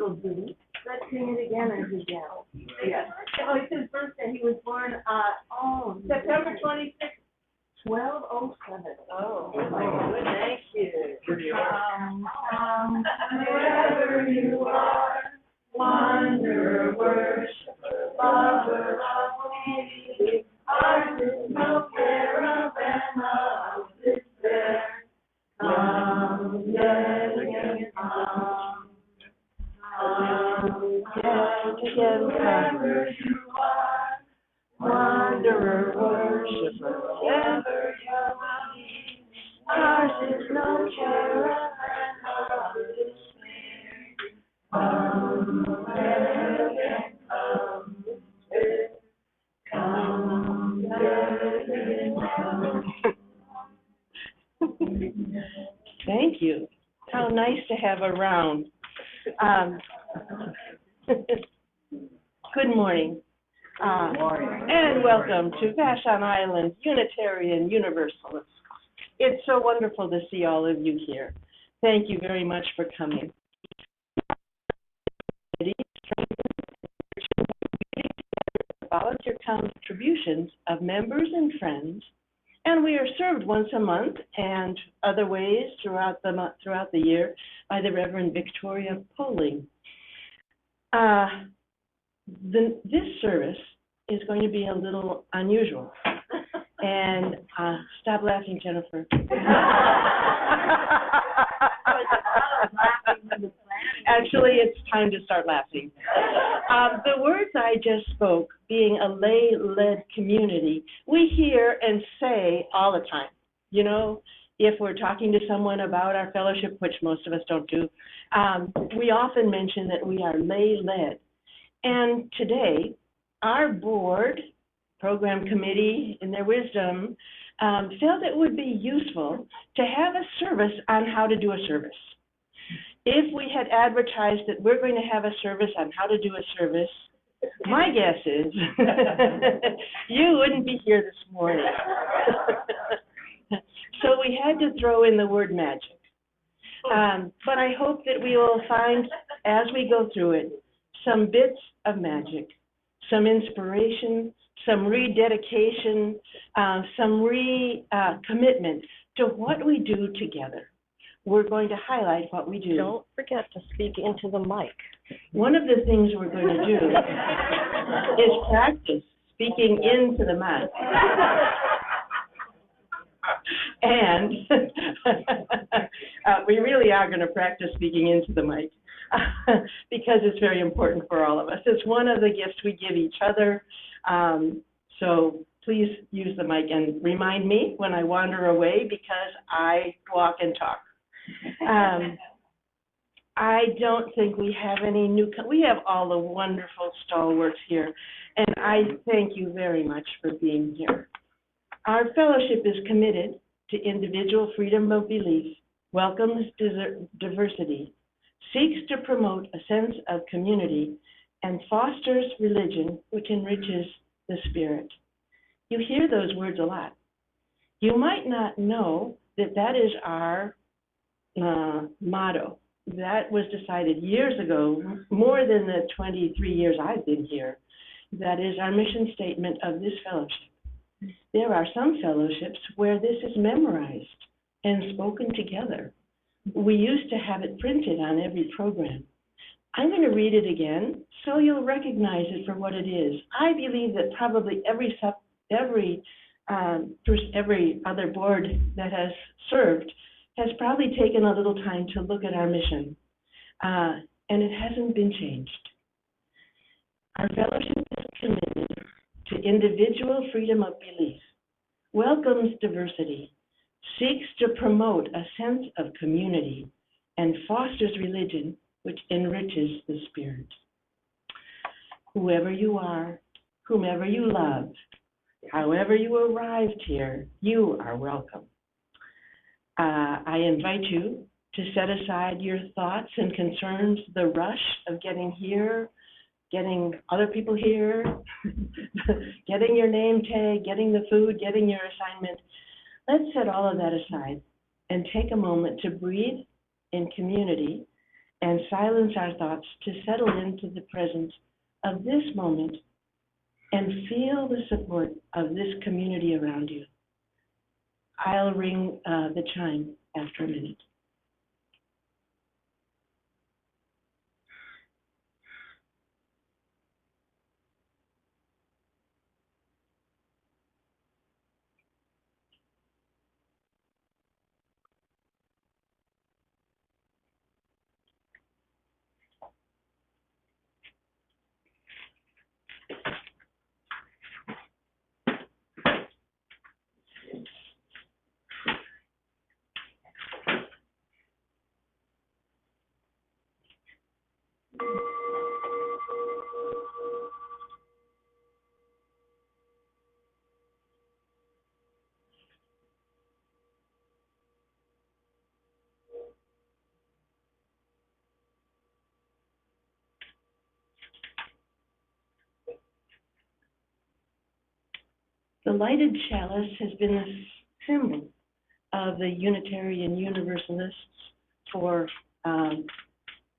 Let's sing it again as we go. Yes. Oh, it's his birthday. He was born, September 26th, 1207. Oh, thank you. Wherever you are, wonder, worship, lover of me. Ours is no caravan of despair. Come, yet again, come. Wherever you are, wanderer, worshiper, wherever you are, ours is no caravan of despair. Come, yet come, Thank you. How nice to have a round. Good morning. And welcome to Vashon Island Unitarian Universalists. It's so wonderful to see all of you here. Thank you very much for coming. Volunteer contributions of members and friends, and we are served once a month and other ways throughout the year by the Reverend Victoria Poling. This service is going to be a little unusual, and stop laughing, Jennifer. Actually, it's time to start laughing. The words I just spoke, being a lay-led community, we hear and say all the time. You know, if we're talking to someone about our fellowship, which most of us don't do, we often mention that we are lay-led. And today, our board, program committee, in their wisdom, felt it would be useful to have a service on how to do a service. If we had advertised that we're going to have a service on how to do a service, my guess is you wouldn't be here this morning. So we had to throw in the word magic. But I hope that we will find, as we go through it, some bits of magic, some inspiration, some rededication, some recommitment to what we do together. We're going to highlight what we do. Don't forget to speak into the mic. One of the things we're going to do is practice speaking into the mic. And we really are going to practice speaking into the mic because it's very important for all of us. It's one of the gifts we give each other. So please use the mic and remind me when I wander away because I walk and talk. I don't think we have any we have all the wonderful stalwarts here, and I thank you very much for being here. Our fellowship is committed to individual freedom of belief, welcomes diversity, seeks to promote a sense of community, and fosters religion which enriches the spirit. You hear those words a lot. You might not know that that is our motto. That was decided years ago, more than the 23 years I've been here. That is our mission statement of this fellowship. There are some fellowships where this is memorized and spoken together. We used to have it printed on every program. I'm going to read it again so you'll recognize it for what it is. I believe that probably every other board that has served has probably taken a little time to look at our mission, and it hasn't been changed. Our fellowship is committed to individual freedom of belief, welcomes diversity, seeks to promote a sense of community, and fosters religion which enriches the spirit. Whoever you are, whomever you love, however you arrived here, you are welcome. I invite you to set aside your thoughts and concerns, the rush of getting here, getting other people here, getting your name tag, getting the food, getting your assignment. Let's set all of that aside and take a moment to breathe in community and silence our thoughts to settle into the presence of this moment and feel the support of this community around you. I'll ring the chime after a minute. The lighted chalice has been a symbol of the Unitarian Universalists for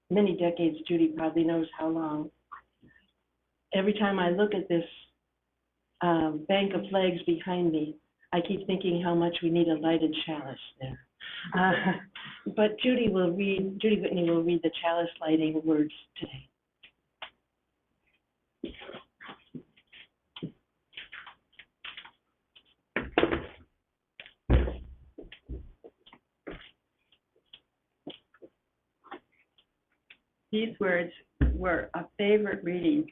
many decades. Judy probably knows how long. Every time I look at this bank of flags behind me, I keep thinking how much we need a lighted chalice there. But Judy Whitney will read the chalice lighting words today. These words were a favorite reading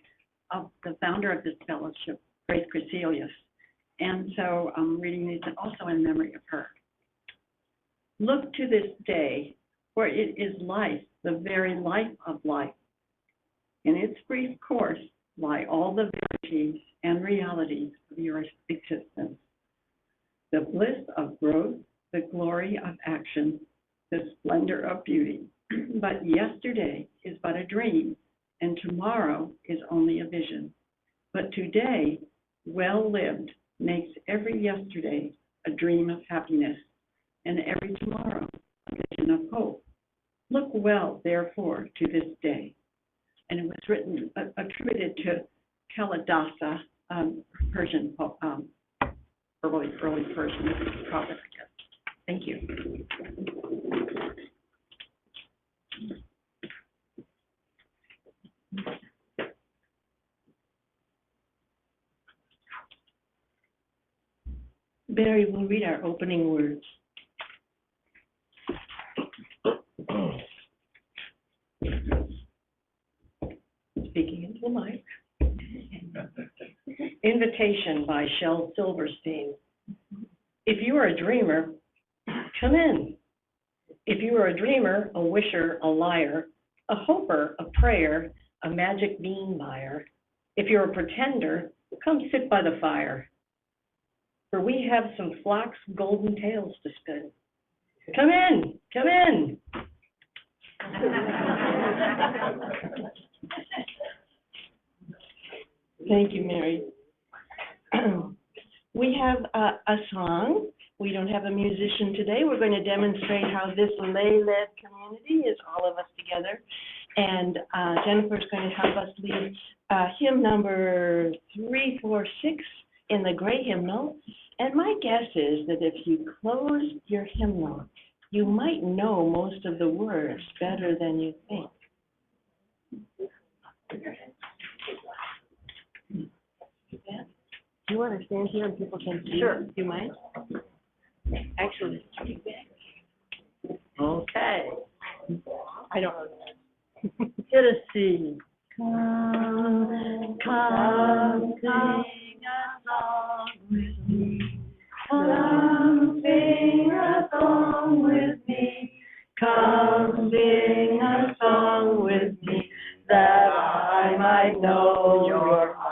of the founder of this fellowship, Grace Crecelius. And so I'm reading these also in memory of her. Look to this day, for it is life, the very life of life. In its brief course lie all the verities and realities of your existence. The bliss of growth, the glory of action, the splendor of beauty. But yesterday is but a dream, and tomorrow is only a vision. But today, well lived, makes every yesterday a dream of happiness, and every tomorrow a vision of hope. Look well, therefore, to this day. And it was written, attributed to Kalidasa, Persian, early Persian prophet, I guess. Thank you. Barry will read our opening words. Speaking into the mic. Invitation by Shel Silverstein. If you are a dreamer, come in. If you are a dreamer, a wisher, a liar, a hoper, a prayer, a magic bean buyer, if you're a pretender, come sit by the fire. For we have some flax golden tales to spin. Come in, come in. Thank you, Mary. We have a song. We don't have a musician today. We're going to demonstrate how this lay-led community is all of us together. And Jennifer's going to help us lead hymn number 346 in the gray hymnal. And my guess is that if you close your hymnal, you might know most of the words better than you think. Do you want to stand here and people can see? Sure. Do you mind? Actually, okay. I don't know that. Hit a C. Come, come, sing a song with me. Come, sing a song with me. Come, sing a song with me, that I might know your mind.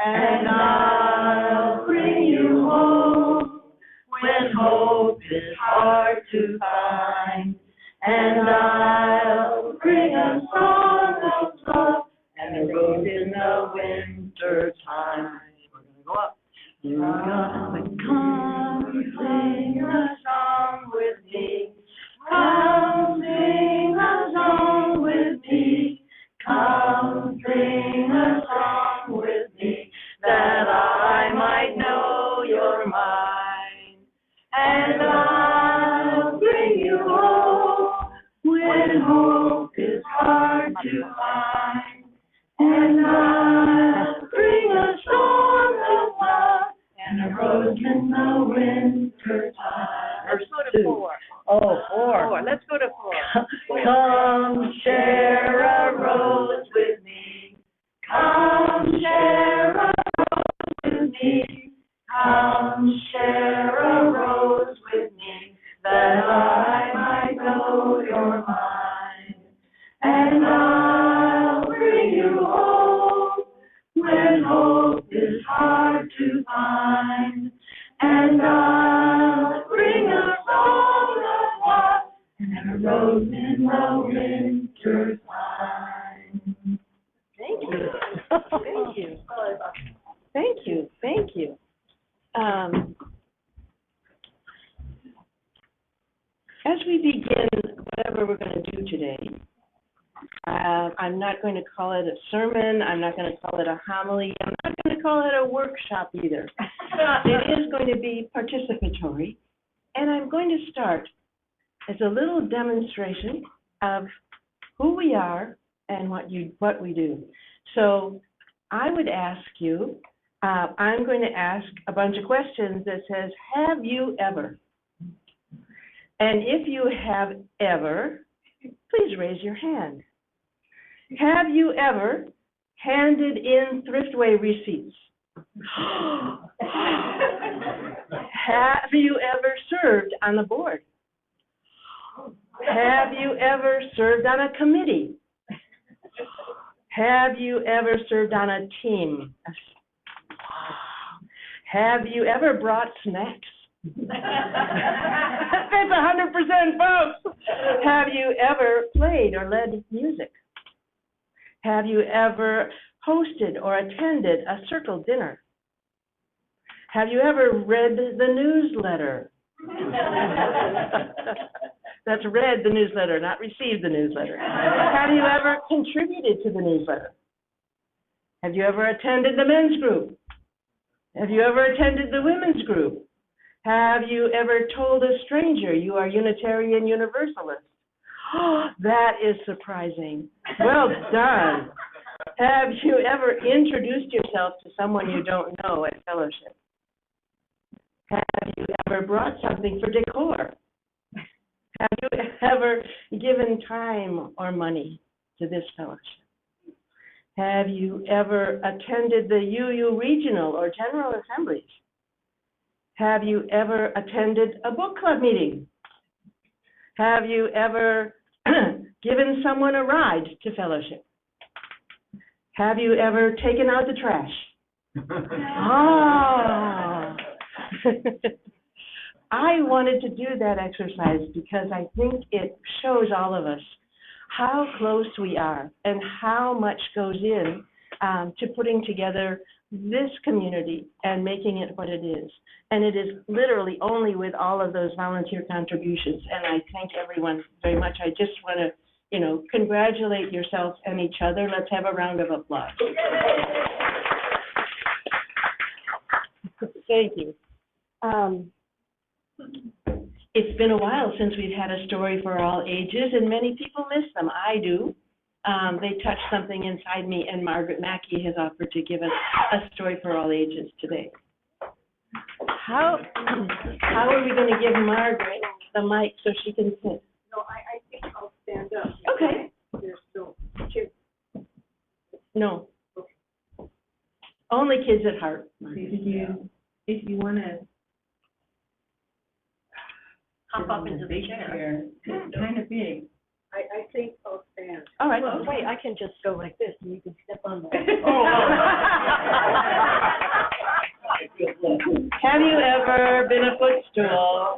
And I'll bring you home when hope is hard to find. And I'll bring a song of love and a rose in the winter time. We're going to go up. You're gonna come sing a song with me. Come sing a song. to find. And I'll bring a song of love and a rose in the winter time. Let's go to 4. Oh, 4. Let's go to 4. Come share a rose with me. Come share a rose with me. Come share a rose with me, that I might know you're mine. And I'll bring you home when hope is hard to find. And I'll bring a song of love and a rose in the winter time. Thank you. Thank you. Thank you. Thank you. As we begin whatever we're going to do today, I'm not going to call it a sermon. I'm not going to call it a homily. I'm not going to call it a workshop either. It is going to be participatory, and I'm going to start as a little demonstration of who we are and what we do. So I would ask you, I'm going to ask a bunch of questions that says, have you ever? And if you have ever, please raise your hand. Have you ever handed in Thriftway receipts? Have you ever served on the board? Have you ever served on a committee? Have you ever served on a team? Have you ever brought snacks? That's 100%, folks. Have you ever played or led music? Have you ever hosted or attended a circle dinner? Have you ever read the newsletter? That's read the newsletter, not received the newsletter. Have you ever contributed to the newsletter? Have you ever attended the men's group? Have you ever attended the women's group? Have you ever told a stranger you are Unitarian Universalist? That is surprising. Well done. Have you ever introduced yourself to someone you don't know at fellowship? Have you ever brought something for decor? Have you ever given time or money to this fellowship? Have you ever attended the UU regional or general assemblies? Have you ever attended a book club meeting? Have you ever given someone a ride to fellowship? Have you ever taken out the trash? I wanted to do that exercise because I think it shows all of us how close we are and how much goes in to putting together this community and making it what it is. And it is literally only with all of those volunteer contributions. And I thank everyone very much. I just want to, congratulate yourself and each other. Let's have a round of applause. Thank you. It's been a while since we've had a story for all ages, and many people miss them. I do. They touched something inside me, and Margaret Mackey has offered to give us a story for all ages today. How are we going to give Margaret the mic so she can sit? No, I think I'll stand up. Okay. There's still No. Only kids at heart. If you want to Hop up into the chair. It's kind of big. I think I'll stand. All right. Well, wait, I can just go like this and you can step on that. Have you ever been a footstool?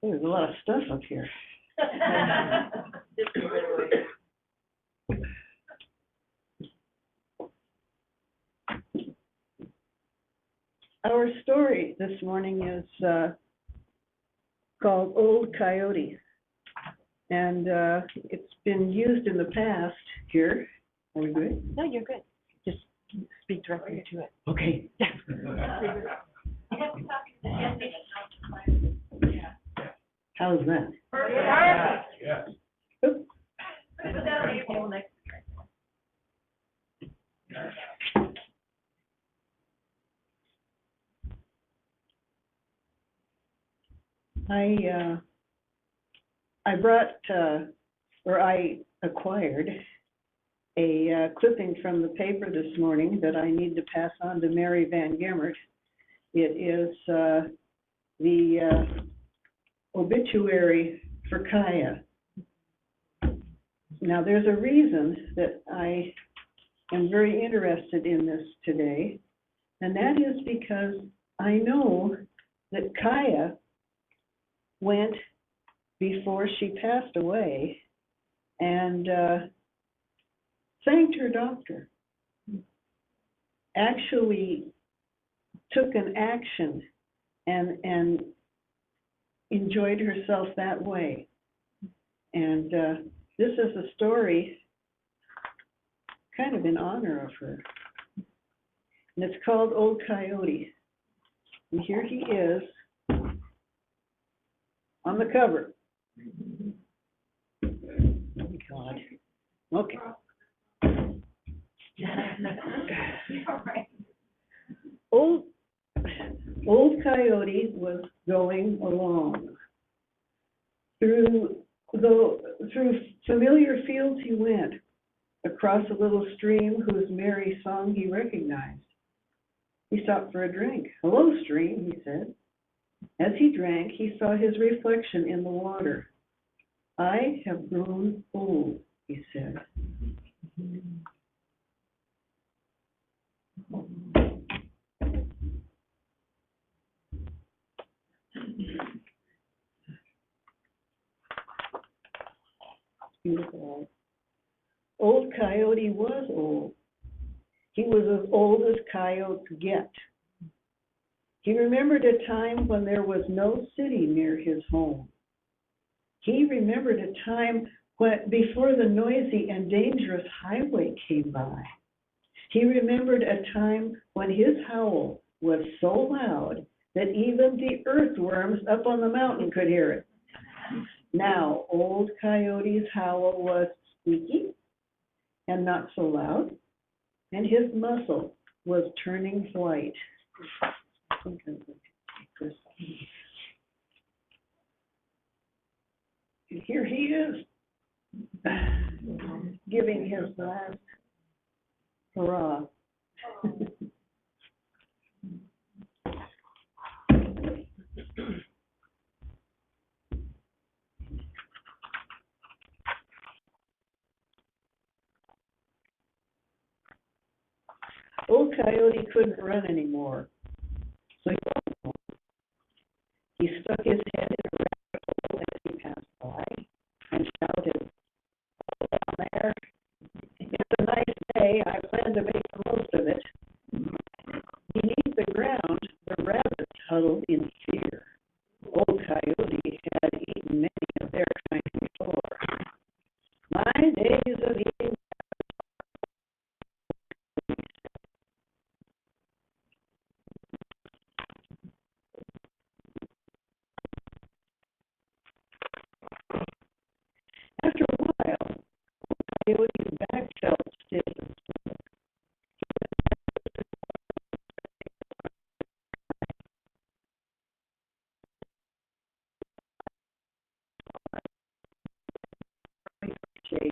There's a lot of stuff up here. Our story this morning is called Old Coyote, and it's been used in the past here. Are we good? No, you're good. Just speak directly to it. Okay. Yeah. How's that? Perfect. Oop. Put that on your table next. I brought, or I acquired a clipping from the paper this morning that I need to pass on to Mary Van Gemert. It is the obituary for Kaya. Now, there's a reason that I am very interested in this today, and that is because I know that Kaya went before she passed away and thanked her doctor, actually took an action and enjoyed herself that way. And this is a story kind of in honor of her. And it's called Old Coyote. And here he is on the cover. Oh, God. Okay. Old Coyote was going along. Through familiar fields he went, across a little stream whose merry song he recognized. He stopped for a drink. "Hello, stream," he said. As he drank, he saw his reflection in the water. "I have grown old," he said. Beautiful. Old Coyote was old. He was as old as coyotes get. He remembered a time when there was no city near his home. He remembered a time before the noisy and dangerous highway came by. He remembered a time when his howl was so loud that even the earthworms up on the mountain could hear it. Now, Old Coyote's howl was squeaky and not so loud, and his muscle was turning white. And here he is, giving his last hurrah. Old Coyote couldn't run anymore, so he stuck his head in a rabbit hole as he passed by and shouted, "Hold on there. It's a nice day. I plan to make the most of it." Beneath the ground, the rabbits huddled in fear. Old Coyote had eaten many of their kind before. "My days of eating After a while, Coyote's back felt stiff and sore. Shade.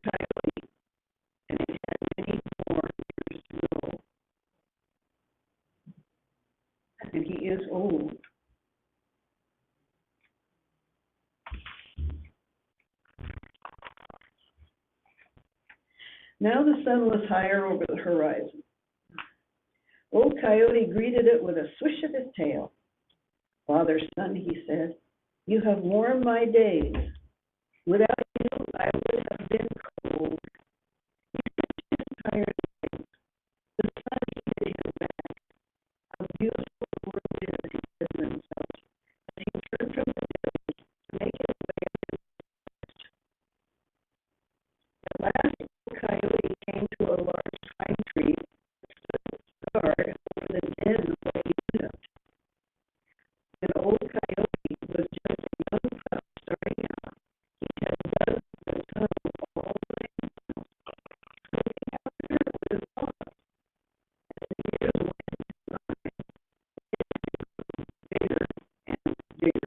Coyote, and it had many more years to go. And he is old. Now the sun was higher over the horizon. Old Coyote greeted it with a swish of his tail. "Father, son," he said, "you have warmed my days. Without you, I would have been cold." He stretched his tired legs. The sun heated him back. How beautiful the world is, he said to himself, as he turned from the village to make his way up. Coyote came to a large pine tree guard over the den where he lived. When Old Coyote was just a young pup starting out, he had dug the tunnel all the way down, scooping out dirt with his paws. As the years went by, bigger and bigger.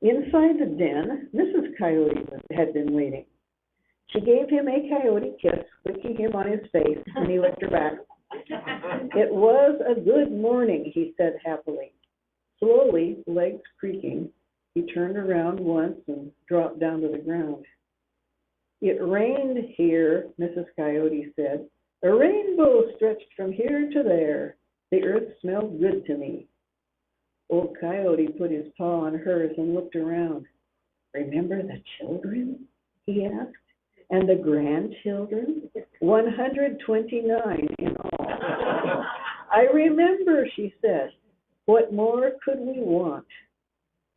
Inside the den, Mrs. Coyote had been waiting. She gave him a coyote kiss, licking him on his face, and he licked her back. It was a good morning, he said happily. Slowly, legs creaking, he turned around once and dropped down to the ground. It rained here, Mrs. Coyote said. A rainbow stretched from here to there. The earth smelled good to me. Old Coyote put his paw on hers and looked around. Remember the children? He asked. And the grandchildren? 129 in all. I remember, she said. What more could we want?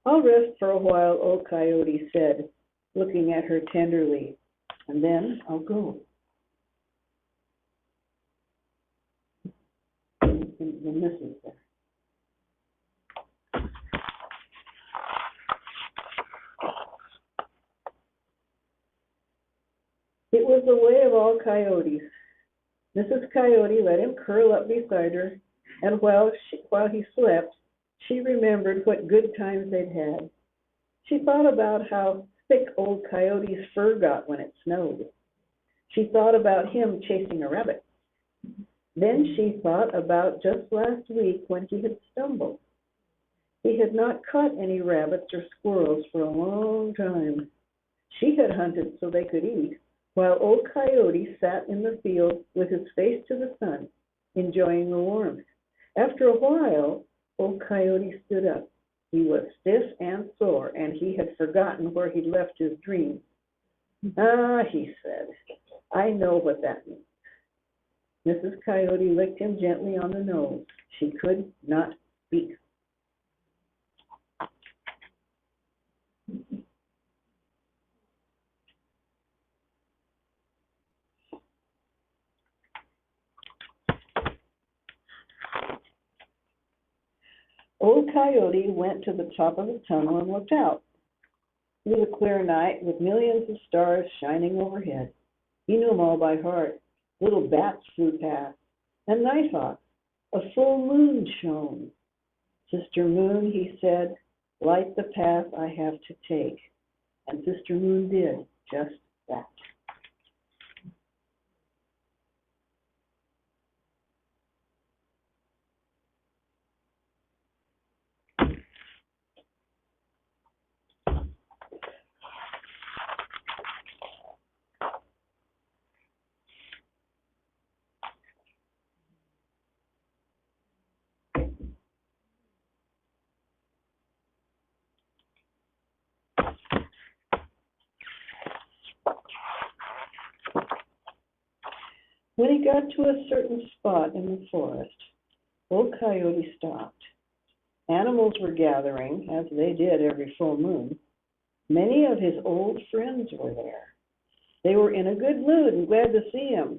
I'll rest for a while, Old Coyote said, looking at her tenderly, and then I'll go. The missus there. It was the way of all coyotes. Mrs. Coyote let him curl up beside her, and while he slept, she remembered what good times they'd had. She thought about how thick Old Coyote's fur got when it snowed. She thought about him chasing a rabbit. Then she thought about just last week when he had stumbled. He had not caught any rabbits or squirrels for a long time. She had hunted so they could eat, while Old Coyote sat in the field with his face to the sun, enjoying the warmth. After a while, Old Coyote stood up. He was stiff and sore, and he had forgotten where he'd left his dream. Ah, he said, I know what that means. Mrs. Coyote licked him gently on the nose. She could not speak. Old Coyote went to the top of the tunnel and looked out. It was a clear night with millions of stars shining overhead. He knew them all by heart. Little bats flew past, and nighthawks. A full moon shone. Sister Moon, he said, light the path I have to take. And Sister Moon did just that. When he got to a certain spot in the forest, Old Coyote stopped. Animals were gathering, as they did every full moon. Many of his old friends were there. They were in a good mood and glad to see him.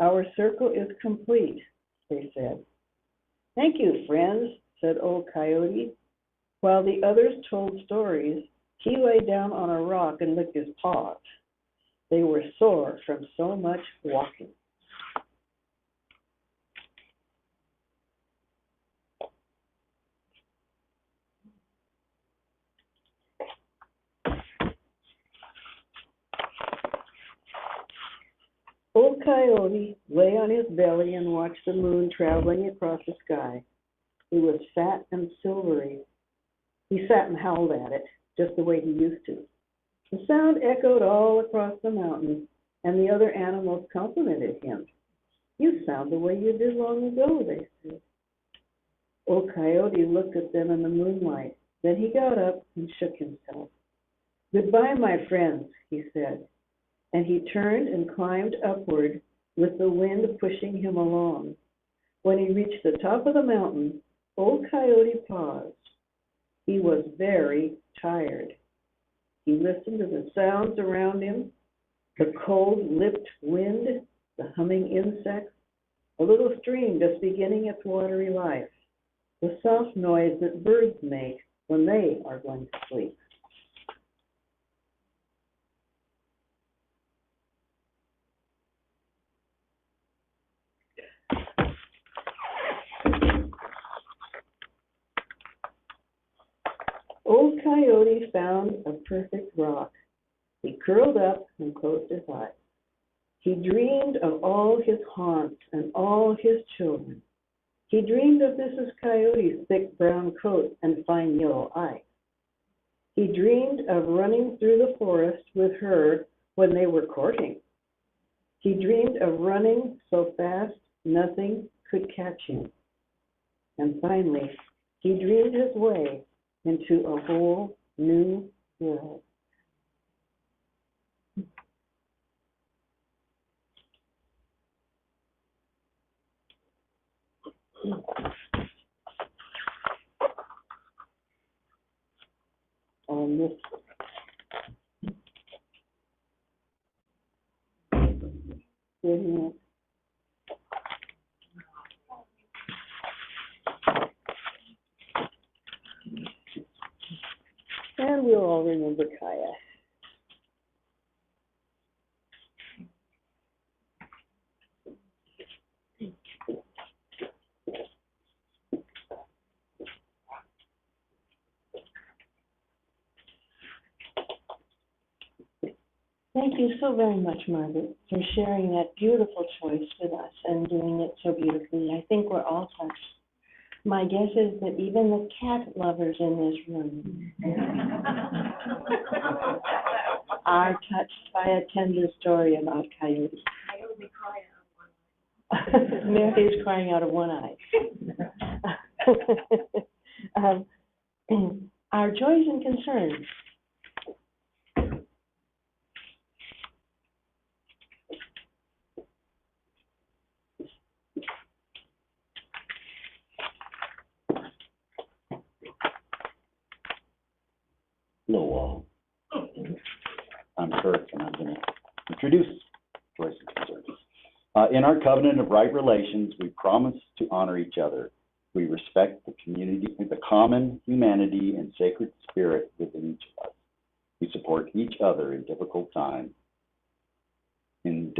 Our circle is complete, they said. Thank you, friends, said Old Coyote. While the others told stories, he lay down on a rock and licked his paws. They were sore from so much walking. Old Coyote lay on his belly and watched the moon traveling across the sky. It was fat and silvery. He sat and howled at it, just the way he used to. The sound echoed all across the mountain, and the other animals complimented him. You sound the way you did long ago, they said. Old Coyote looked at them in the moonlight. Then he got up and shook himself. Goodbye, my friends, he said. And he turned and climbed upward, with the wind pushing him along. When he reached the top of the mountain, Old Coyote paused. He was very tired. He listened to the sounds around him, the cold-lipped wind, the humming insects, a little stream just beginning its watery life, the soft noise that birds make when they are going to sleep. Old Coyote found a perfect rock. He curled up and closed his eyes. He dreamed of all his haunts and all his children. He dreamed of Mrs. Coyote's thick brown coat and fine yellow eyes. He dreamed of running through the forest with her when they were courting. He dreamed of running so fast nothing could catch him. And finally, he dreamed his way into a whole new world. On this. Mhm. And we'll all remember Kaya. Thank you so very much, Margaret, for sharing that beautiful choice with us and doing it so beautifully. I think we're all touched. My guess is that even the cat lovers in this room are touched by a tender story about Coyote. Mary is crying out of one eye. Our joys and concerns. Hello, I'm Kirk, and I'm going to introduce Joyce and Concerns. In our covenant of right relations, we promise to honor each other. We respect the community, the common humanity and sacred spirit within each of us. We support each other in difficult times, and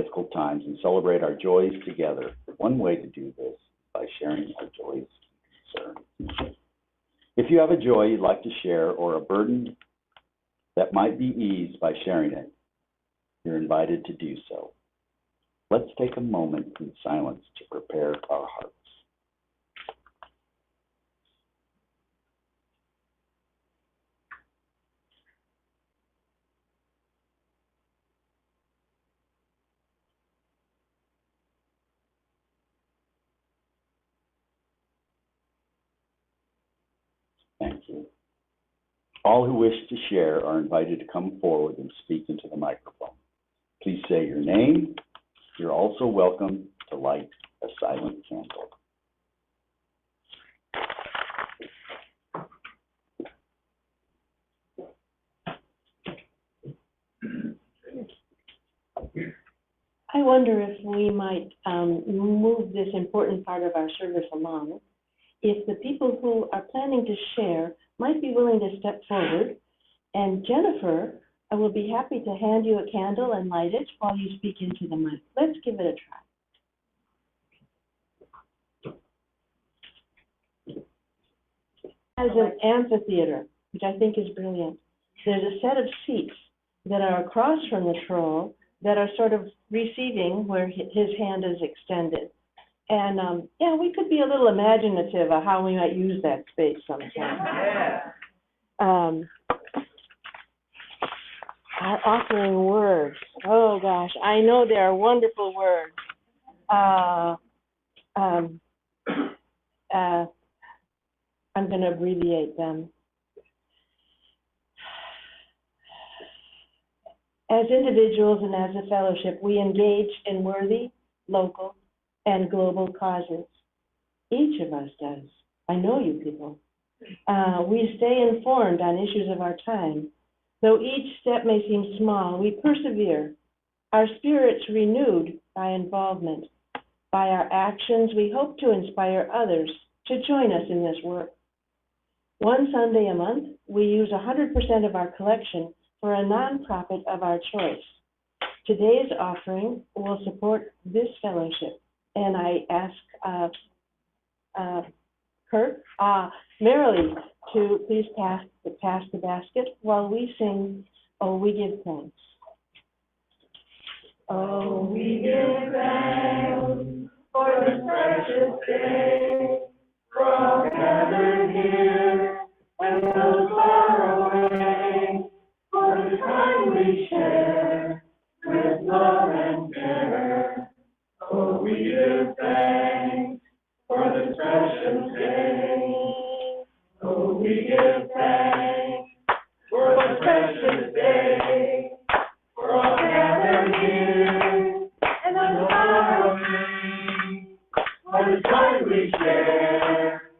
celebrate our joys together. One way to do this is by sharing our joys and concerns. If you have a joy you'd like to share or a burden that might be eased by sharing it, you're invited to do so. Let's take a moment in silence to prepare our hearts. Thank you. All who wish to share are invited to come forward and speak into the microphone. Please say your name. You're also welcome to light a silent candle. I wonder if we might move this important part of our service along. If the people who are planning to share might be willing to step forward. And Jennifer, I will be happy to hand you a candle and light it while you speak into the mic. Let's give it a try. As an amphitheater, which I think is brilliant. There's a set of seats that are across from the troll that are sort of receiving where his hand is extended. And, yeah, we could be a little imaginative of how we might use that space sometime. Yeah. Our offering words. Oh, gosh, I know they are wonderful words. I'm going to abbreviate them. As individuals and as a fellowship, we engage in worthy, local, and global causes. Each of us does. I know you people. We stay informed on issues of our time. Though each step may seem small, we persevere. Our spirits renewed by involvement. By our actions, we hope to inspire others to join us in this work. One Sunday a month, we use 100% of our collection for a nonprofit of our choice. Today's offering will support this fellowship, and I ask Marilee to please pass the basket while we sing, "Oh, we give thanks." Oh, we give thanks for this precious day, for all gathered here and those far away, for the time we share with love and care. Oh, we give thanks for this precious day. Oh, we give thanks for this precious day, for all gathered here and those far away, for the time we share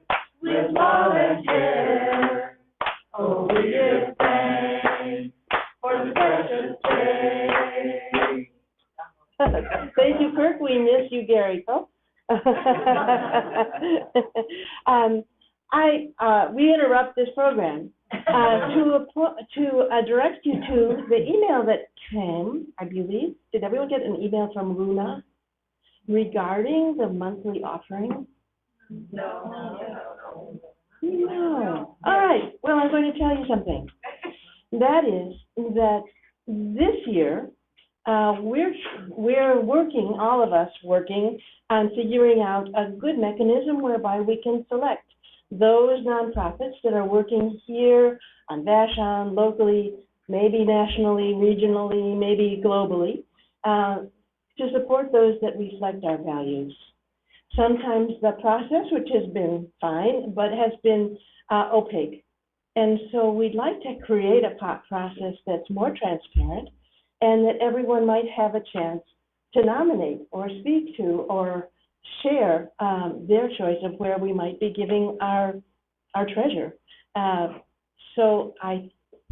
with love and care. Oh, we give thanks for the precious day. Thank you, Kirk. We miss you, Gary. Oh. We interrupt this program to direct you to the email that came, I believe. Did everyone get an email from Luna regarding the monthly offering? No. All right. Well, I'm going to tell you something. That is that this year, we're working, all of us working, on figuring out a good mechanism whereby we can select those nonprofits that are working here on Vashon, locally, maybe nationally, regionally, maybe globally, to support those that reflect our values. Sometimes the process, which has been fine, but has been opaque. And so we'd like to create a process that's more transparent and that everyone might have a chance to nominate or speak to or share their choice of where we might be giving our treasure. So I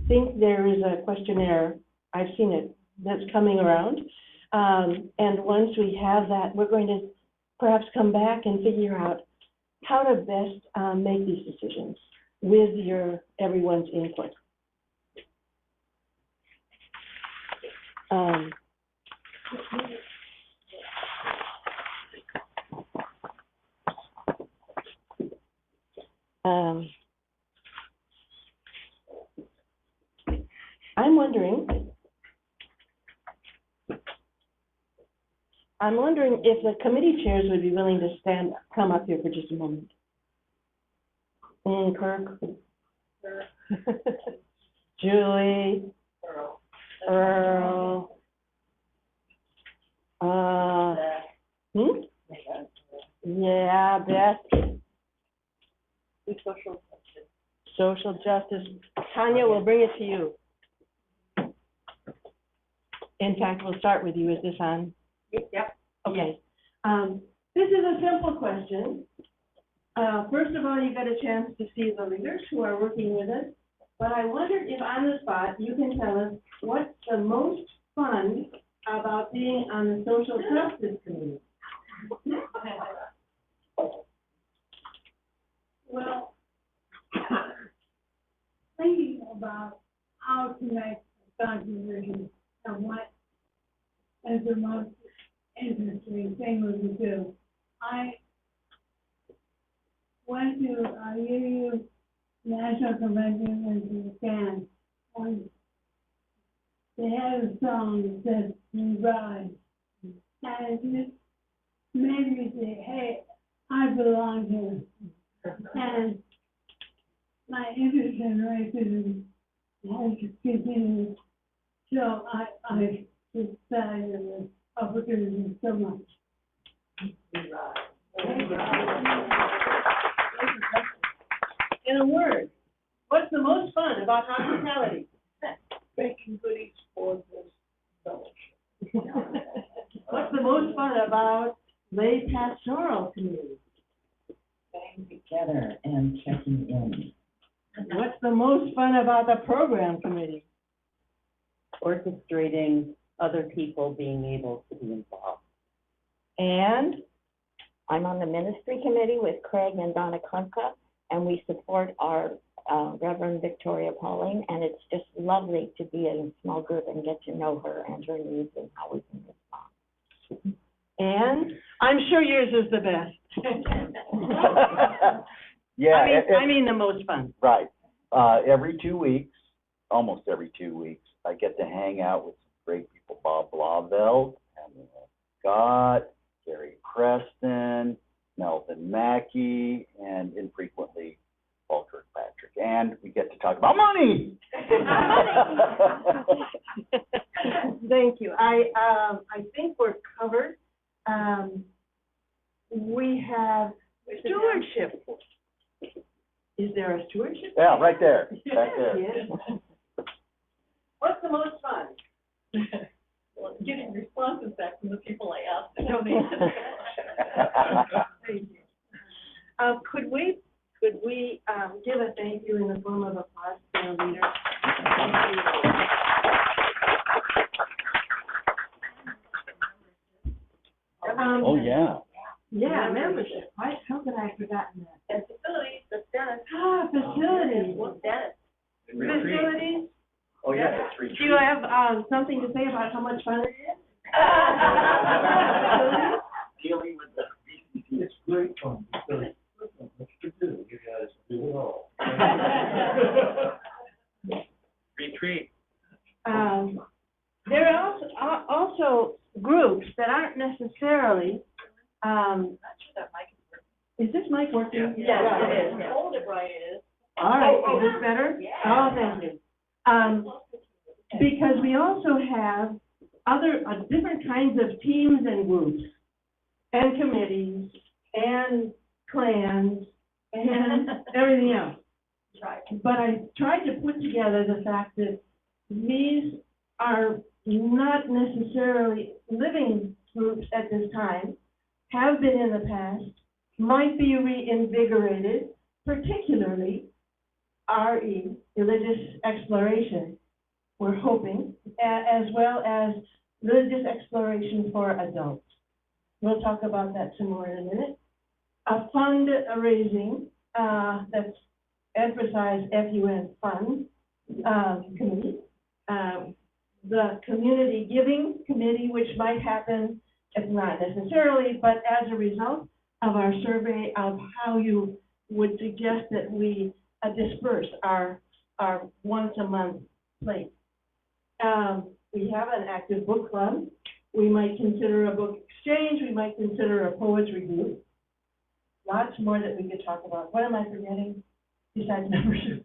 think there is a questionnaire, I've seen it, that's coming around. And once we have that, we're going to perhaps come back and figure out how to best make these decisions with everyone's input. I'm wondering if the committee chairs would be willing to come up here for just a moment. Kirk? Julie? Earl? Yeah, Beth? Social justice. Tanya, we'll bring it to you. In fact, we'll start with you. Is this on? Yep. Okay. This is a simple question. First of all, you got a chance to see the leaders who are working with us. But I wondered if on the spot you can tell us what's the most fun about being on the Social Justice Committee. Well, thinking about how to make a contribution and what is the most interesting thing we could do. I went to a UU National Convention in Japan, and they had a song that said, "We Rise," and it made me say, hey, I belong here. And my interest in racism has continued, so I decided the opportunity so much. In a word, what's the most fun about hospitality? Making goodies for this fellowship. What's the most fun about lay pastoral committee? Getting together and checking in. What's the most fun about the program committee? Orchestrating other people being able to be involved. And I'm on the ministry committee with Craig and Donna Klumka, and we support our Reverend Victoria Pauling, and it's just lovely to be in a small group and get to know her and her needs and how we can respond. And I'm sure yours is the best. Yeah. I mean the most fun. Right. Every 2 weeks, almost every 2 weeks, I get to hang out with some great people, Bob Blauvelt, Pamela Scott, Gary Preston, Melvin Mackey, and infrequently Paul Kirkpatrick. And we get to talk about money. Thank you. I think we're covered. We have stewardship. Is there a stewardship? Yeah, right there, back there. Yes. What's the most fun? Well, getting responses back from the people I asked to Thank you. Could we give a thank you in the form of applause to our leaders? Oh, yeah. Yeah, membership. How could I have forgotten that? And facilities, the Dennis. Facilities. Dennis. Facilities. Oh, yeah, it's Do you have, something to say about how much fun it is? Dealing with the. It's great fun, because, listen, what you do, you guys do it all. Retreat. There are also groups that aren't necessarily, is this mic working? Yes, it is. Hold it right, it is. All right, is this better? Yeah. Oh, thank you. Because we also have other, different kinds of teams and groups, and committees, and clans, and everything else. Right. But I tried to put together the fact that these are not necessarily living groups at this time, have been in the past, might be reinvigorated, particularly RE, religious exploration, we're hoping, as well as religious exploration for adults. We'll talk about that some more in a minute. A fundraising, that's emphasized FUN fund, committee. The community giving committee, which might happen, if not necessarily, but as a result of our survey of how you would suggest that we disperse our once a month plate. We have an active book club. We might consider a book exchange. We might consider a poetry group. Lots more that we could talk about. What am I forgetting besides membership?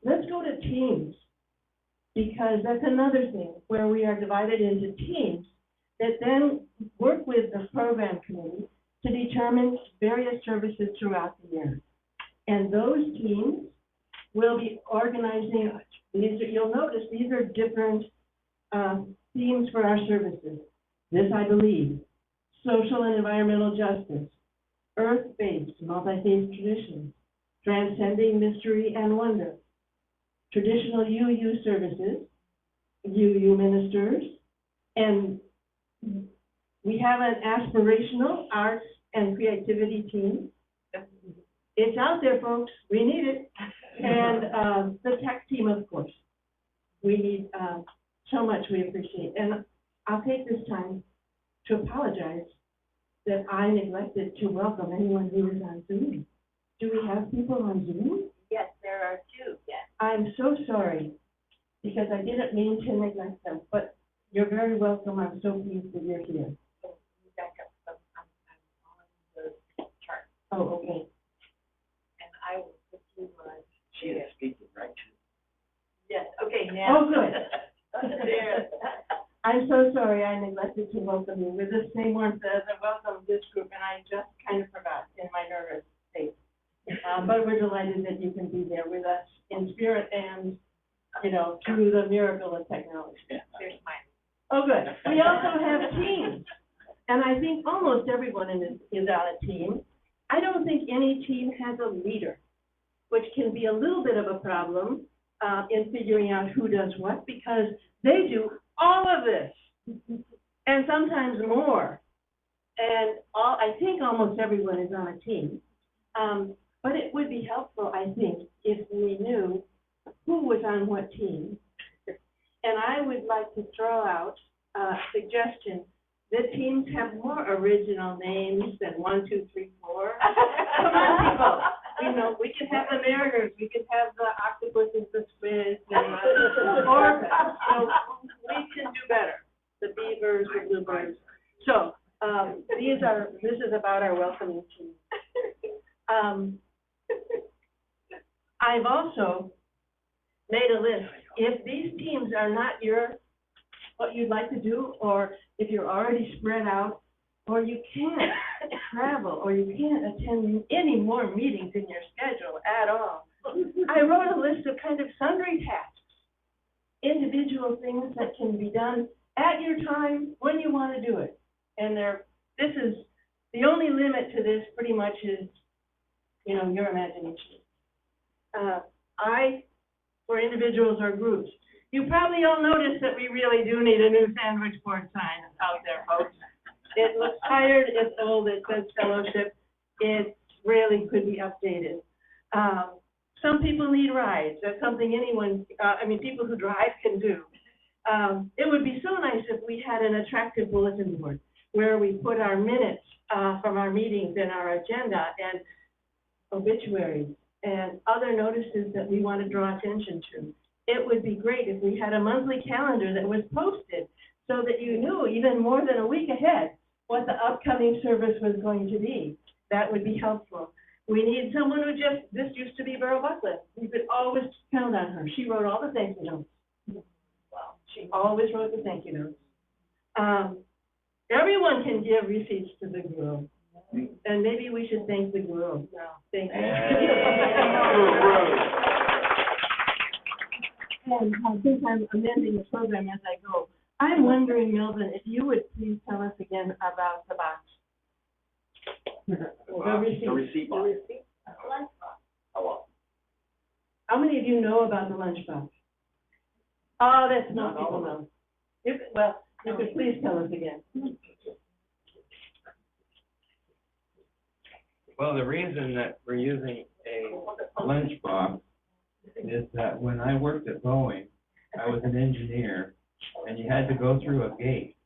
Let's go to teams, because that's another thing where we are divided into teams that then work with the program committee to determine various services throughout the year. And those teams will be organizing, you'll notice these are different themes for our services. This, I believe, social and environmental justice, earth-based, multi-faith traditions, transcending mystery and wonder, traditional UU services, UU ministers, and we have an aspirational arts and creativity team. It's out there, folks. We need it. And the tech team, of course. We need so much. We appreciate. And I'll take this time to apologize that I neglected to welcome anyone who is on Zoom. Do we have people on Zoom? Yes, there are two, yes. I'm so sorry, because I didn't mean to neglect them, but you're very welcome. I'm so pleased that you're here. Back up some, I'm on the chart, Oh, okay. and I will put you on. She is speaking, right? Yes, okay, now. Oh, good. There. I'm so sorry I neglected to welcome you with the same warmth as I welcomed this group, and I just kind of forgot in my nervous state. But we're delighted that you can be there with us in spirit and, through the miracle of technology. There's mine. Oh, good. We also have teams, and I think almost everyone is on a team. I don't think any team has a leader, which can be a little bit of a problem in figuring out who does what, because they do all of this, and sometimes more. And I think almost everyone is on a team. But it would be helpful, I think, if we knew who was on what team. And I would like to throw out a suggestion that teams have more original names than 1, 2, 3, 4. Come on, people. You know, we could have the Mariners, we could have the Octopuses, the Squids, and the Orcas. So we can do better. The Beavers, the Bluebirds. So this is about our welcoming team. I've also made a list. If these teams are not what you'd like to do, or if you're already spread out, or you can't travel, or you can't attend any more meetings in your schedule at all, I wrote a list of kind of sundry tasks, individual things that can be done at your time when you want to do it. And this is the only limit to this. Pretty much is, you know, your imagination. For individuals or groups, you probably all noticed that we really do need a new sandwich board sign out there, folks. It looks tired, it's old, it says fellowship. It really could be updated. Some people need rides. That's something anyone, people who drive can do. It would be so nice if we had an attractive bulletin board where we put our minutes from our meetings and our agenda and obituaries and other notices that we want to draw attention to. It would be great if we had a monthly calendar that was posted so that you knew even more than a week ahead what the upcoming service was going to be. That would be helpful. We need someone this used to be Beryl Buckland. We could always count on her. She wrote all the thank you notes. Well, she always wrote the thank you notes. Everyone can give receipts to the guru. And maybe we should thank the guru now. Thank you. And since I'm amending the program as I go, I'm wondering, Melvin, if you would please tell us again about the box. The receipt box. How many of you know about the lunchbox? Oh, that's most people know. You could please tell us again. Well, the reason that we're using a lunchbox is that when I worked at Boeing, I was an engineer, and you had to go through a gate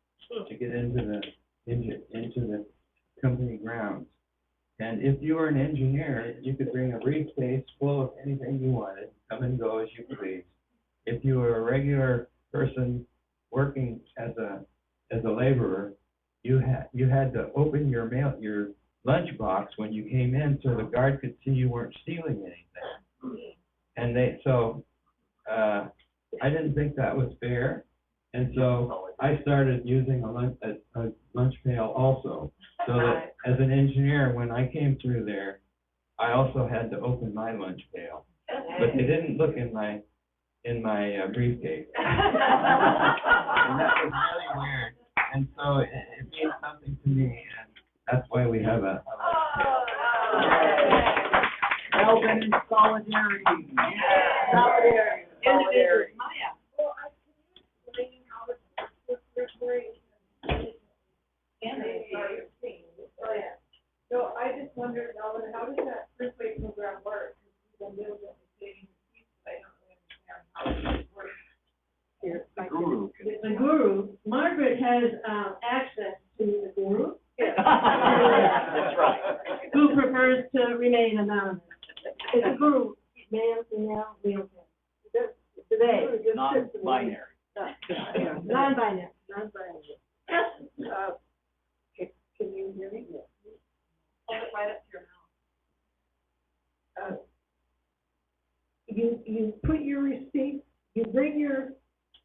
to get into the company grounds. And if you were an engineer, you could bring a briefcase full of anything you wanted, come and go as you please. If you were a regular person working as a laborer, you had to open your lunchbox when you came in so the guard could see you weren't stealing anything. And I didn't think that was fair, and so I started using a lunch pail also, so that as an engineer, when I came through there, I also had to open my lunch pail, but they didn't look in my briefcase, and that was really weird. And so it means something to me, and that's why we have a Melvin, solidarity. Solidarity. Maya. Well, I can explain how it's circulatory and oh yeah. So I just wondered, Melvin, how does that first way program work? Because I'm diligently saving the I don't really understand how it works. Here, The guru. The guru, Margaret has access to the guru. That's right. Who prefers to remain anonymous. Is the guru male, female, male? Today. Non-binary. Non-binary. Can you hear me? Hold it right up to your mouth. You put your receipt, you bring your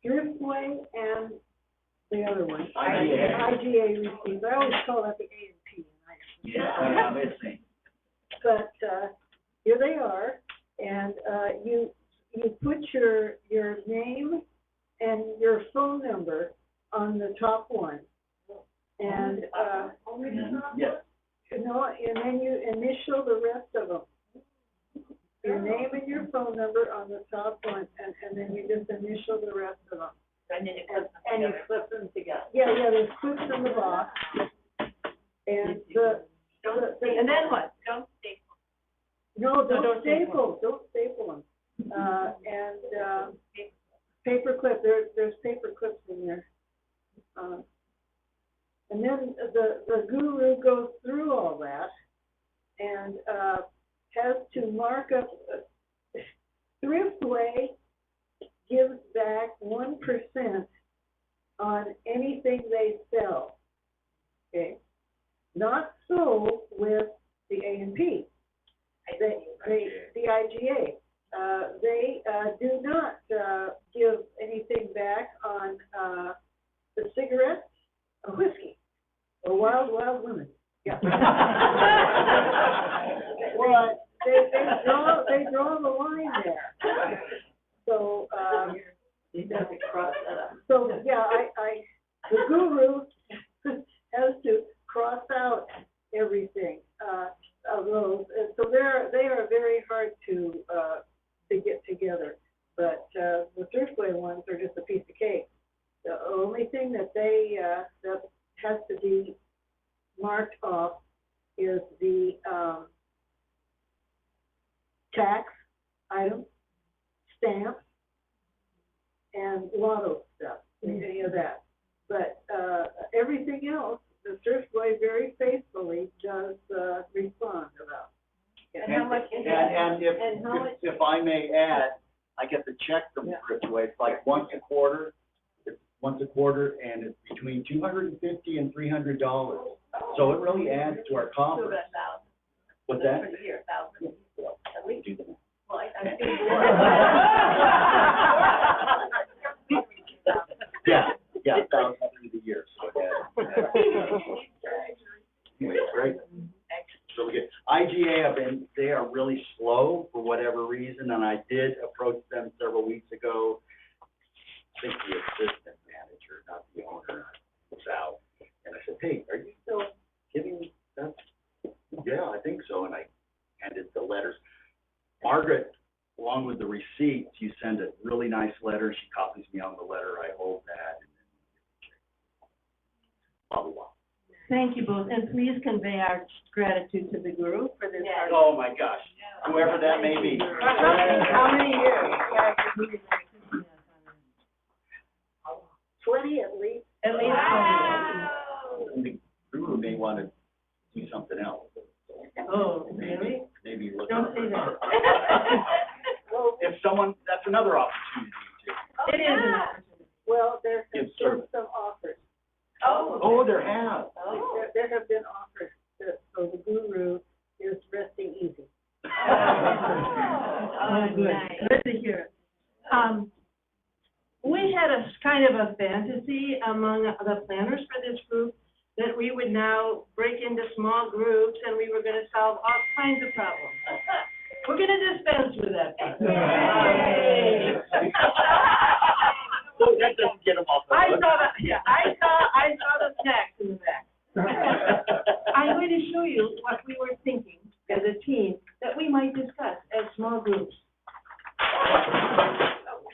Driftway and the other one. IGA receipts. I always call that the A and P. Yeah, I'm missing. But here they are, and you put your name and your phone number on the top one. And, Yes. no, and then you initial the rest of them. Your name and your phone number on the top one, and then you just initial the rest of them. And then you flip them together. Yeah, there's clips in the box. And And then what? Don't staple. No, don't don't staple them. Paper clip, there's paper clips in there. And then the guru goes through all that and, has to mark up, Thriftway gives back 1% on anything they sell. Okay? Not so with the A&P. The IGA. They do not give anything back on the cigarettes or whiskey or wild women. Yeah. Well, they draw the line there. So You have to cross that up. so yeah, the guru has to cross out everything of those, and so they are very hard to get together. But the Thriftway ones are just a piece of cake. The only thing that they that has to be marked off is the tax items, stamps, and lotto stuff, any of that. But everything else, the Thriftway very faithfully does respond about. And how much is And and how much? if I may add, I get the check from Thriftway, it's like once a quarter, and it's between $250 and $300. So it really adds to our coffers. What's that? For the year, 1,000. At least. Do the- Well, I Yeah, 1,000 through the year, so it adds. Anyway, great. So we get, IGA, they are really slow for whatever reason, and I did approach them several weeks ago. I think the assistant manager, not the owner, was out. And I said, hey, are you still giving stuff? Yeah, I think so. And I handed the letters. Margaret, along with the receipts, you send a really nice letter. She copies me on the letter. I hold that. And then blah, blah, blah. Thank you both, and please convey our gratitude to the guru for this. Yeah. Oh, my gosh, whoever that may be. How many years? 20 at least. At least 20. And the guru may want to do something else. Oh, really? Maybe look. Don't say that. If someone, that's another opportunity too. It is an opportunity. Well, there have Give been service. some offers. Oh, there have. There have been offers, so the guru is resting easy. Oh, good. Good to hear. We had a kind of a fantasy among the planners for this group that we would now break into small groups and we were going to solve all kinds of problems. We're going to dispense with that. So that doesn't get them off the hook. I saw the snacks in the back. I'm going to show you what we were thinking as a team that we might discuss as small groups.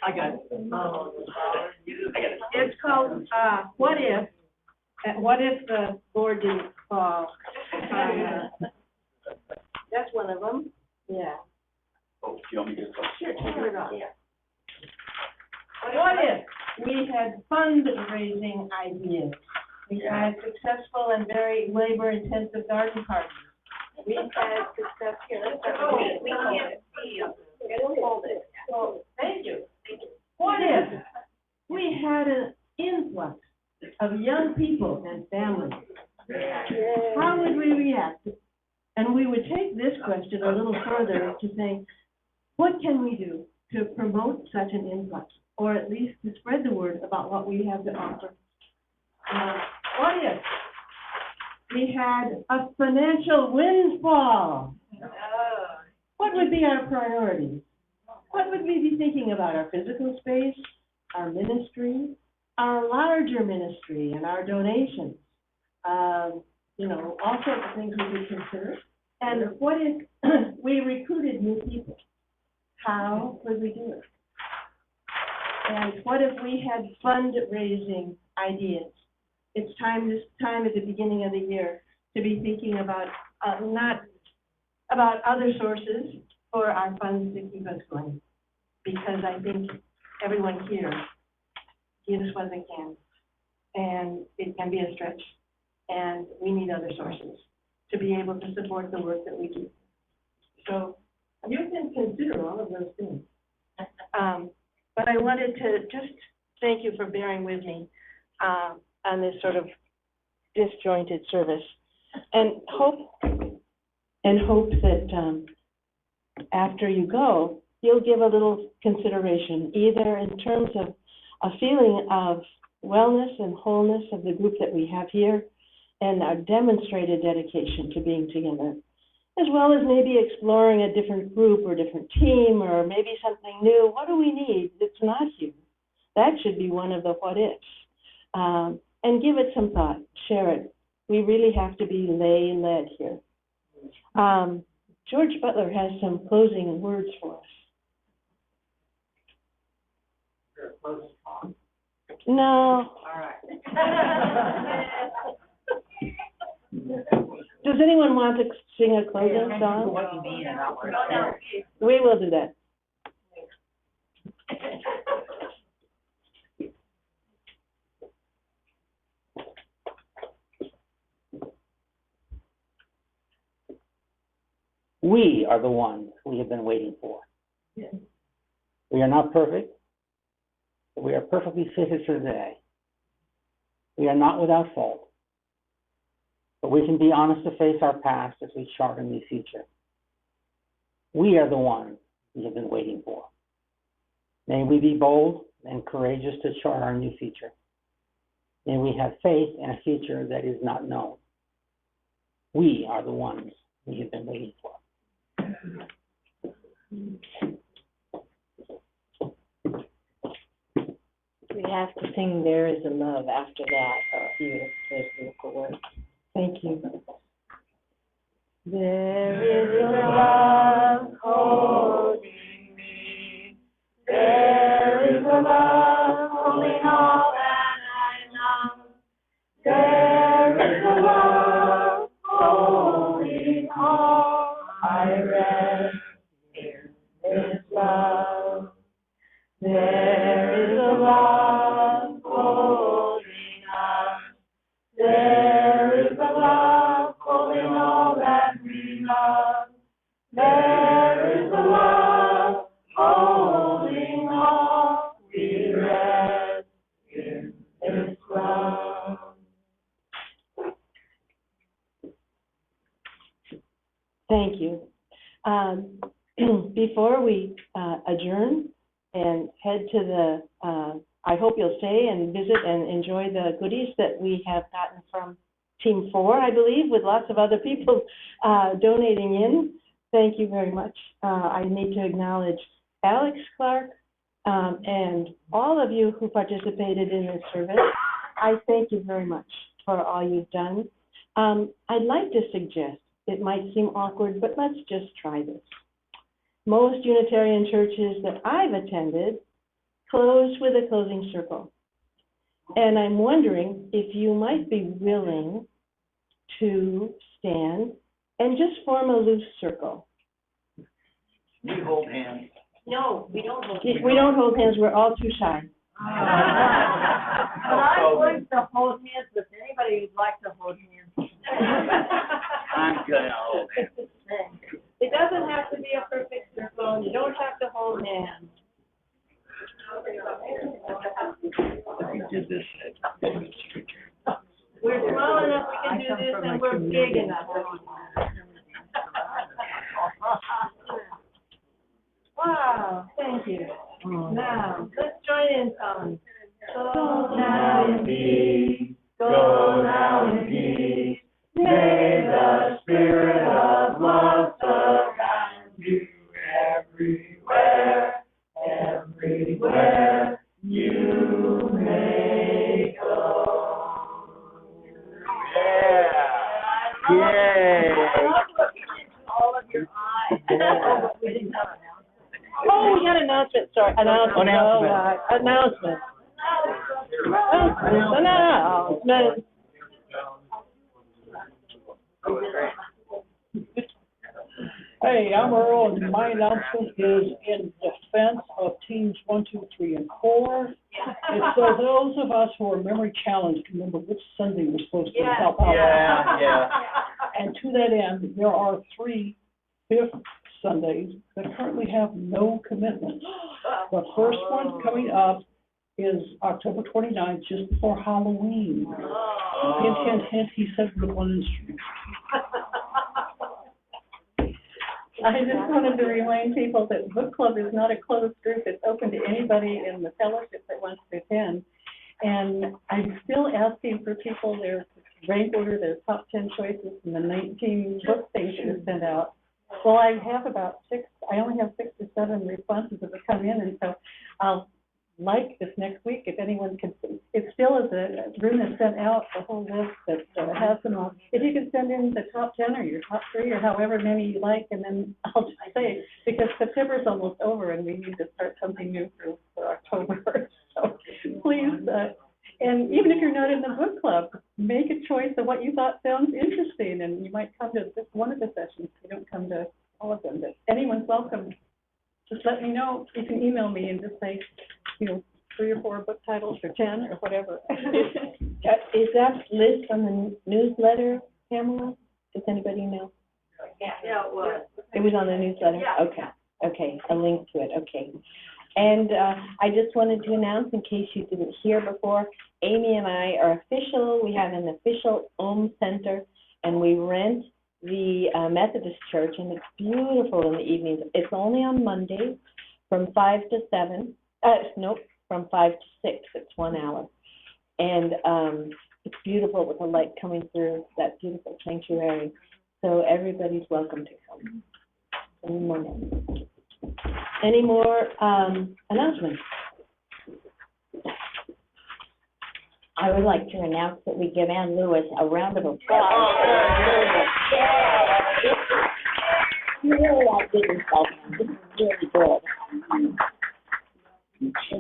I got it. It's called, What If the board didn't fall? That's one of them, yeah. Oh, do you want me to go? Sure, turn it on. What if we had fundraising ideas? We had successful and very labor-intensive garden parties. We had successful, we can't see. Hold it. Oh, thank you. What if we had an influx of young people and families? How would we react? And we would take this question a little further to say, what can we do to promote such an influx, or at least to spread the word about what we have to offer? What if we had a financial windfall? What would be our priorities? What would we be thinking about? Our physical space, our ministry, our larger ministry and our donations, you know, all sorts of things we could consider. And what if we recruited new people? How could we do it? And what if we had fundraising ideas? It's this time at the beginning of the year to be thinking about, not about other sources for our funds to keep us going. Because I think everyone here gives what they can. And it can be a stretch. And we need other sources to be able to support the work that we do. So you can consider all of those things. But I wanted to just thank you for bearing with me on this sort of disjointed service, and hope that after you go, you'll give a little consideration, either in terms of a feeling of wellness and wholeness of the group that we have here, and our demonstrated dedication to being together, as well as maybe exploring a different group or different team or maybe something new. What do we need that's not you? That should be one of the what ifs. And give it some thought, share it. We really have to be lay-led here. George Butler has some closing words for us. No. All right. Does anyone want to sing a closing song? We will do that. We are the ones we have been waiting for. Yes. We are not perfect, but we are perfectly fitted for today. We are not without fault, but we can be honest to face our past as we chart a new future. We are the ones we have been waiting for. May we be bold and courageous to chart our new future. May we have faith in a future that is not known. We are the ones we have been waiting for. We have to sing There Is a Love after that. Beautiful words. Thank you. There is a love holding me. There is a love holding all that I love. There is a love holding all I rest in this love. There is a love holding us. There is a love holding all that we love. There is a love holding all we rest in this love. Thank you. Before we adjourn and head to the, I hope you'll stay and visit and enjoy the goodies that we have gotten from Team 4, I believe, with lots of other people donating in. Thank you very much. I need to acknowledge Alex Clark and all of you who participated in this service. I thank you very much for all you've done. I'd like to suggest, it might seem awkward, but let's just try this. Most Unitarian churches that I've attended close with a closing circle. And I'm wondering if you might be willing to stand and just form a loose circle. We hold hands. No, we don't hold hands. We don't hold hands, we're all too shy. But I'm going to hold hands with anybody who'd like to hold hands. I'm gonna hold hands. It doesn't have to be a perfect circle, you don't have to hold hands. We did this at. We're small enough we can do this, and we're big enough. Wow, thank you. Now, let's join in, Tom. Go now in peace, go now in peace. May the spirit of love surround you everywhere, everywhere you may Oh, we got an announcement, sorry, announcement. Announcement. Announcement. Hey, I'm Earl, and my announcement is in defense of teams 1, 2, 3, and 4. It's so those of us who are memory challenged remember which Sunday we're supposed to help out. Yeah. And to that end, there are 3 fifth Sundays that currently have no commitments. The first one coming up is October 29th, just before Halloween. Hint, hint, hint, he said the one in the street. I just wanted to remind people that book club is not a closed group. It's open to anybody in the fellowship that wants to attend. And I'm still asking for people, their rank order, their top 10 choices from the 19 book things that were sent out. Well, I have about 6, I only have 6 or 7 responses that have come in, and so I'll like this next week, if anyone can, it still is a room that sent out the whole list that has them all. If you can send in the top 10 or your top 3 or however many you like, and then I'll just say, because September's almost over and we need to start something new for October. So please, and even if you're not in the book club, make a choice of what you thought sounds interesting, and you might come to just one of the sessions. You don't come to all of them, but anyone's welcome. Just let me know. You can email me and just say, 3 or 4 book titles or 10 or whatever. Is that list on the newsletter, Pamela? Does anybody know? Yeah, it was. It was on the newsletter? Yeah. Okay, a link to it, okay. And I just wanted to announce, in case you didn't hear before, Amy and I are official. We have an official Om Center, and we rent the Methodist Church, and it's beautiful in the evenings. It's only on Mondays from 5 to 7. From 5 to 6. It's 1 hour. And it's beautiful with the light coming through that beautiful sanctuary. So everybody's welcome to come. Any more announcements? I would like to announce that we give Ann Lewis a round of applause. Really outdid himself. This is really good.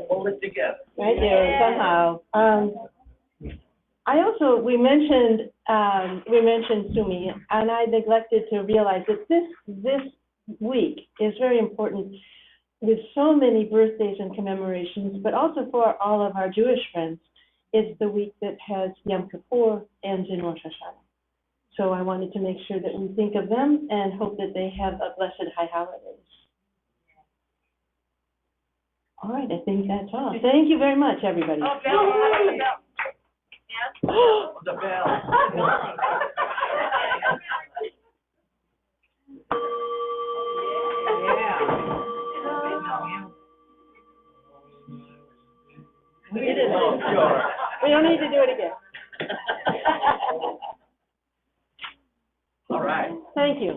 Hold it together. Right there, somehow. We mentioned Sumi, and I neglected to realize that this week is very important with so many birthdays and commemorations, but also for all of our Jewish friends. It's the week that has Yom Kippur and in Rosh Hashanah. So I wanted to make sure that we think of them and hope that they have a blessed high holidays. All right, I think that's all. Thank you very much, everybody. Oh, Bill, The bell. We did it. We don't need to do it again. All right. Thank you.